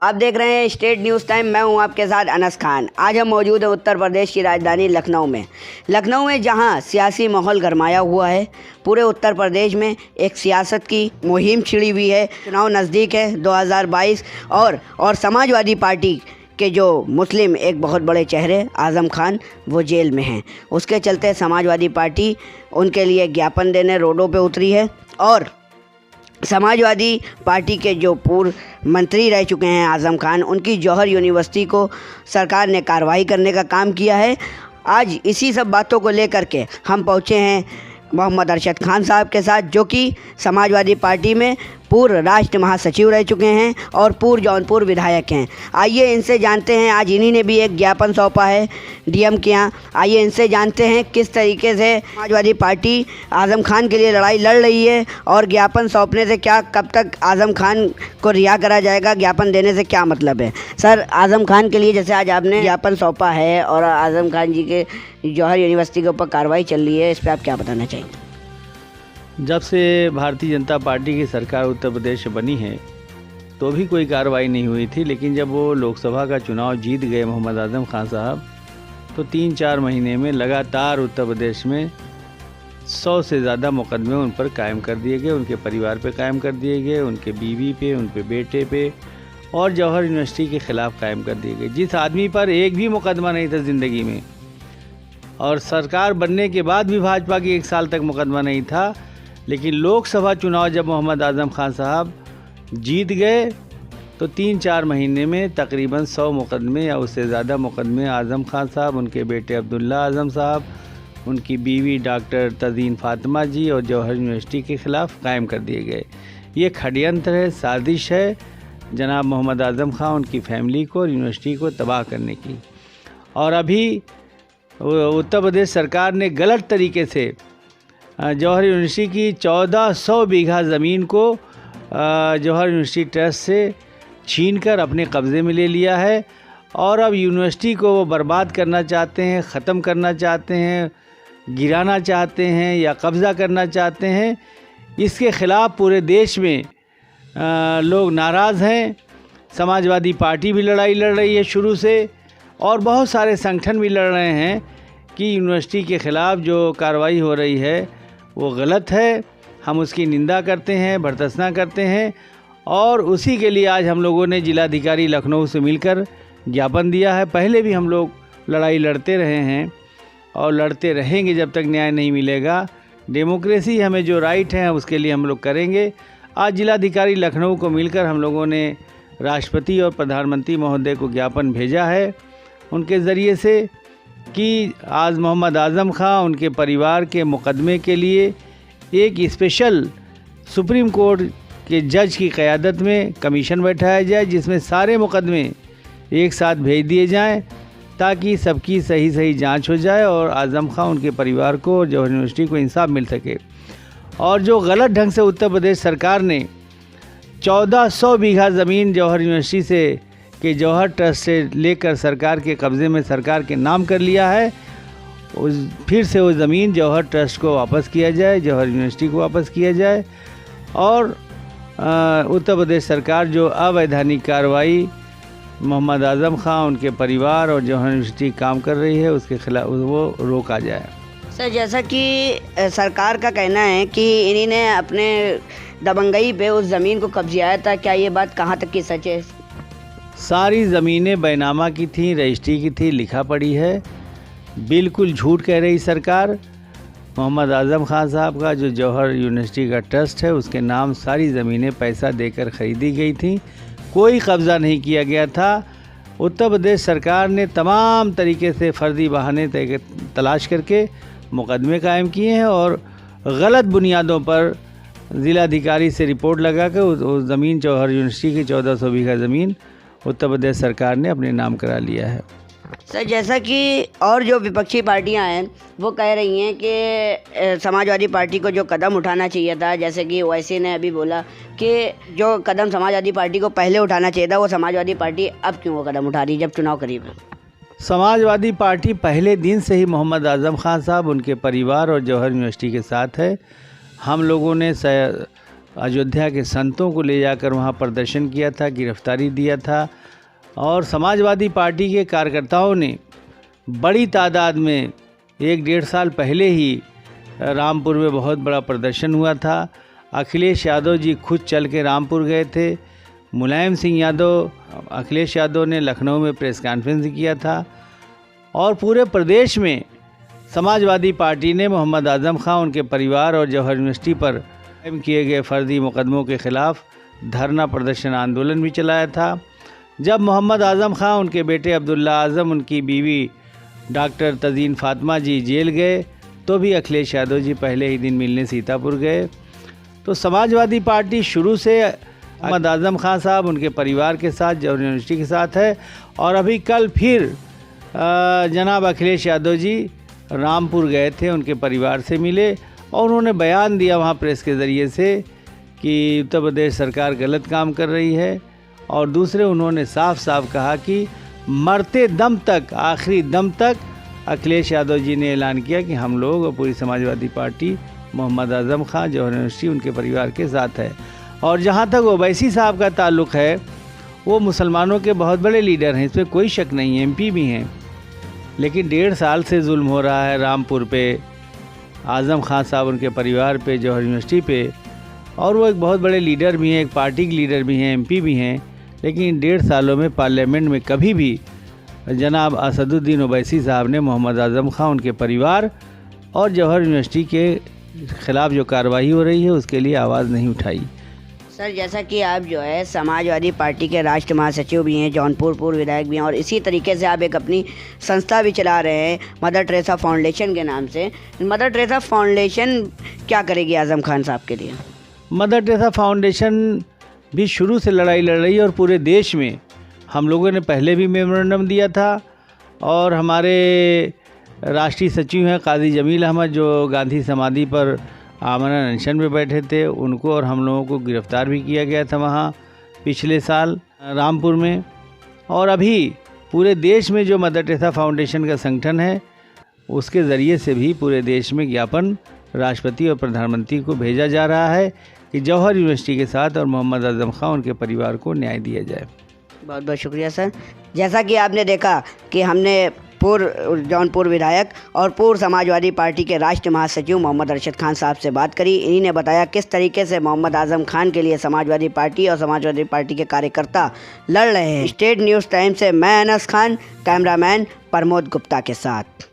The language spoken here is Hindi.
आप देख रहे हैं स्टेट न्यूज़ टाइम। मैं हूं आपके साथ अनस खान। आज हम मौजूद हैं उत्तर प्रदेश की राजधानी लखनऊ में जहां सियासी माहौल गरमाया हुआ है। पूरे उत्तर प्रदेश में एक सियासत की मुहिम छिड़ी हुई है। चुनाव नज़दीक है 2022 और समाजवादी पार्टी के जो मुस्लिम एक बहुत बड़े चेहरे आज़म खान वो जेल में हैं। उसके चलते समाजवादी पार्टी उनके लिए ज्ञापन देने रोडों पे उतरी है और समाजवादी पार्टी के जो पूर्व मंत्री रह चुके हैं आज़म खान, उनकी जौहर यूनिवर्सिटी को सरकार ने कार्रवाई करने का काम किया है। आज इसी सब बातों को लेकर के हम पहुंचे हैं मोहम्मद अरशद खान साहब के साथ, जो कि समाजवादी पार्टी में पूर्व राष्ट्र महासचिव रह चुके हैं और पूर्व जौनपुर विधायक हैं। आइए इनसे जानते हैं, आज इन्हीं ने भी एक ज्ञापन सौंपा है डीएम के यहाँ। आइए इनसे जानते हैं किस तरीके से समाजवादी पार्टी आज़म खान के लिए लड़ाई लड़ रही है और ज्ञापन सौंपने से क्या, कब तक आज़म खान को रिहा करा जाएगा, ज्ञापन देने से क्या मतलब है। सर, आज़म खान के लिए जैसे आज आपने ज्ञापन सौंपा है और आज़म खान जी के जौहर यूनिवर्सिटी के ऊपर कार्रवाई चल रही है, इस पर आप क्या बताना चाहेंगे। जब से भारतीय जनता पार्टी की सरकार उत्तर प्रदेश में बनी है तो भी कोई कार्रवाई नहीं हुई थी, लेकिन जब वो लोकसभा का चुनाव जीत गए मोहम्मद आज़म खान साहब, तो 3-4 महीने में लगातार उत्तर प्रदेश में 100 से ज़्यादा मुकदमे उन पर कायम कर दिए गए, उनके परिवार पे कायम कर दिए गए, उनके बीवी पे, उनके बेटे पे और जौहर यूनिवर्सिटी के ख़िलाफ़ कायम कर दिए गए। जिस आदमी पर एक भी मुकदमा नहीं था ज़िंदगी में, और सरकार बनने के बाद भी भाजपा की 1 साल तक मुकदमा नहीं था, लेकिन लोकसभा चुनाव जब मोहम्मद आज़म खान साहब जीत गए तो 3-4 महीने में तकरीबन 100 मुकदमे या उससे ज़्यादा मुकदमे आज़म खान साहब, उनके बेटे अब्दुल्ला आज़म साहब, उनकी बीवी डॉक्टर तज़ीन फातिमा जी और जौहर यूनिवर्सिटी के ख़िलाफ़ कायम कर दिए गए। ये षड्यंत्र है, साजिश है जनाब मोहम्मद आज़म खान, उनकी फैमिली को और यूनिवर्सिटी को तबाह करने की। और अभी उत्तर प्रदेश सरकार ने गलत तरीके से जौहर यूनिवर्सिटी की 1400 बीघा ज़मीन को जौहर यूनिवर्सिटी ट्रस्ट से छीनकर अपने कब्ज़े में ले लिया है और अब यूनिवर्सिटी को वो बर्बाद करना चाहते हैं, ख़त्म करना चाहते हैं, गिराना चाहते हैं या कब्ज़ा करना चाहते हैं। इसके ख़िलाफ़ पूरे देश में लोग नाराज़ हैं। समाजवादी पार्टी भी लड़ाई लड़ रही है शुरू से और बहुत सारे संगठन भी लड़ रहे हैं कि यूनिवर्सिटी के ख़िलाफ़ जो कार्रवाई हो रही है वो गलत है। हम उसकी निंदा करते हैं, भर्त्सना करते हैं और उसी के लिए आज हम लोगों ने जिलाधिकारी लखनऊ से मिलकर ज्ञापन दिया है। पहले भी हम लोग लड़ाई लड़ते रहे हैं और लड़ते रहेंगे जब तक न्याय नहीं मिलेगा। डेमोक्रेसी हमें जो राइट है उसके लिए हम लोग करेंगे। आज जिलाधिकारी लखनऊ को मिलकर हम लोगों ने राष्ट्रपति और प्रधानमंत्री महोदय को ज्ञापन भेजा है उनके ज़रिए से कि आज मोहम्मद आज़म खान, उनके परिवार के मुकदमे के लिए एक स्पेशल सुप्रीम कोर्ट के जज की क़यादत में कमीशन बैठाया जाए, जिसमें सारे मुकदमे एक साथ भेज दिए जाएं ताकि सबकी सही जांच हो जाए और आज़म खान, उनके परिवार को और जौहर यूनिवर्सिटी को इंसाफ मिल सके। और जो गलत ढंग से उत्तर प्रदेश सरकार ने 1400 बीघा ज़मीन जौहर यूनिवर्सिटी से कि जौहर ट्रस्ट से लेकर सरकार के कब्ज़े में सरकार के नाम कर लिया है, फिर से वो ज़मीन जौहर ट्रस्ट को वापस किया जाए, जौहर यूनिवर्सिटी को वापस किया जाए। और उत्तर प्रदेश सरकार जो अवैधानिक कार्रवाई मोहम्मद आज़म खान, उनके परिवार और जौहर यूनिवर्सिटी काम कर रही है उसके खिलाफ वो रोका जाए। सर, जैसा कि सरकार का कहना है कि इन्हीं ने अपने दबंगई पे उस ज़मीन को कब्जियाया था, क्या ये बात कहाँ तक की सच है। सारी ज़मीनें बैनामा की थी, रजिस्ट्री की थी, लिखा पड़ी है। बिल्कुल झूठ कह रही सरकार। मोहम्मद आज़म खान साहब का जो जौहर यूनिवर्सिटी का ट्रस्ट है उसके नाम सारी ज़मीनें पैसा देकर ख़रीदी गई थी, कोई कब्ज़ा नहीं किया गया था। उत्तर प्रदेश सरकार ने तमाम तरीके से फ़र्जी बहाने तलाश करके मुकदमे कायम किए हैं और गलत बुनियादों पर ज़िलाधिकारी से रिपोर्ट लगा कर उस ज़मीन जौहर यूनिवर्सिटी की 1400 बीघा ज़मीन उत्तर प्रदेश सरकार ने अपने नाम करा लिया है। सर, जैसा कि और जो विपक्षी पार्टियां हैं वो कह रही हैं कि समाजवादी पार्टी को जो कदम उठाना चाहिए था, जैसे कि ओवैसी ने अभी बोला कि जो कदम समाजवादी पार्टी को पहले उठाना चाहिए था वो समाजवादी पार्टी अब क्यों वो कदम उठा रही है जब चुनाव करीब है। समाजवादी पार्टी पहले दिन से ही मोहम्मद आज़म खान साहब, उनके परिवार और जौहर यूनिवर्सिटी के साथ है। हम लोगों ने अयोध्या के संतों को ले जाकर वहाँ प्रदर्शन किया था, गिरफ्तारी दिया था। और समाजवादी पार्टी के कार्यकर्ताओं ने बड़ी तादाद में 1-1.5 साल पहले ही रामपुर में बहुत बड़ा प्रदर्शन हुआ था। अखिलेश यादव जी खुद चल के रामपुर गए थे। मुलायम सिंह यादव, अखिलेश यादव ने लखनऊ में प्रेस कॉन्फ्रेंस किया था। और पूरे प्रदेश में समाजवादी पार्टी ने मोहम्मद आज़म खां, उनके परिवार और जौहर यूनिवर्सिटी पर किए गए फर्जी मुकदमों के ख़िलाफ़ धरना प्रदर्शन आंदोलन भी चलाया था। जब मोहम्मद आज़म खां, उनके बेटे अब्दुल्ला आज़म, उनकी बीवी डॉक्टर तज़ीन फ़ातिमा जी जेल गए तो भी अखिलेश यादव जी पहले ही दिन मिलने सीतापुर गए। तो समाजवादी पार्टी शुरू से मोहम्मद आज़म खां साहब, उनके परिवार के साथ, जौहर यूनिवर्सिटी के साथ है। और अभी कल फिर जनाब अखिलेश यादव जी रामपुर गए थे, उनके परिवार से मिले और उन्होंने बयान दिया वहाँ प्रेस के ज़रिए से कि उत्तर प्रदेश सरकार गलत काम कर रही है। और दूसरे उन्होंने साफ साफ कहा कि मरते दम तक, आखिरी दम तक अखिलेश यादव जी ने ऐलान किया कि हम लोग और पूरी समाजवादी पार्टी मोहम्मद आज़म खां, जौहर यूनिवर्सिटी, उनके परिवार के साथ है। और जहाँ तक ओवैसी साहब का ताल्लुक़ है, वो मुसलमानों के बहुत बड़े लीडर हैं, इसमें कोई शक नहीं है, एमपी भी हैं। लेकिन 1.5 साल से जुल्म हो रहा है रामपुर पे, आज़म खां साहब, उनके परिवार पे, जौहर यूनिवर्सिटी पे। और वो एक बहुत बड़े लीडर भी हैं, एक पार्टी के लीडर भी हैं, एमपी भी हैं। लेकिन 1.5 सालों में पार्लियामेंट में कभी भी जनाब असदुद्दीन ओवैसी साहब ने मोहम्मद आज़म खां, उनके परिवार और जौहर यूनिवर्सिटी के ख़िलाफ़ जो कार्रवाई हो रही है उसके लिए आवाज़ नहीं उठाई। सर, जैसा कि आप जो है समाजवादी पार्टी के राष्ट्र महासचिव भी हैं, जौनपुर पूर्व विधायक भी हैं, और इसी तरीके से आप एक अपनी संस्था भी चला रहे हैं मदर टेरेसा फाउंडेशन के नाम से। मदर टेरेसा फाउंडेशन क्या करेगी आज़म खान साहब के लिए? मदर टेरेसा फाउंडेशन भी शुरू से लड़ाई लड़ रही है और पूरे देश में हम लोगों ने पहले भी मेमोरेंडम दिया था। और हमारे राष्ट्रीय सचिव हैं काजी जमील अहमद, जो गांधी समाधि पर आमरण अनशन में बैठे थे, उनको और हम लोगों को गिरफ़्तार भी किया गया था वहाँ पिछले साल रामपुर में। और अभी पूरे देश में जो मदर टेरेसा फाउंडेशन का संगठन है, उसके ज़रिए से भी पूरे देश में ज्ञापन राष्ट्रपति और प्रधानमंत्री को भेजा जा रहा है कि जौहर यूनिवर्सिटी के साथ और मोहम्मद आज़म खां, उनके परिवार को न्याय दिया जाए। बहुत बहुत शुक्रिया सर। जैसा कि आपने देखा कि हमने पूर्व जौनपुर विधायक और पूर्व समाजवादी पार्टी के राष्ट्रीय महासचिव मोहम्मद अरशद खान साहब से बात करी। इन्हीं ने बताया किस तरीके से मोहम्मद आज़म खान के लिए समाजवादी पार्टी और समाजवादी पार्टी के कार्यकर्ता लड़ रहे हैं। स्टेट न्यूज़ टाइम से मैं अनस खान, कैमरामैन प्रमोद गुप्ता के साथ।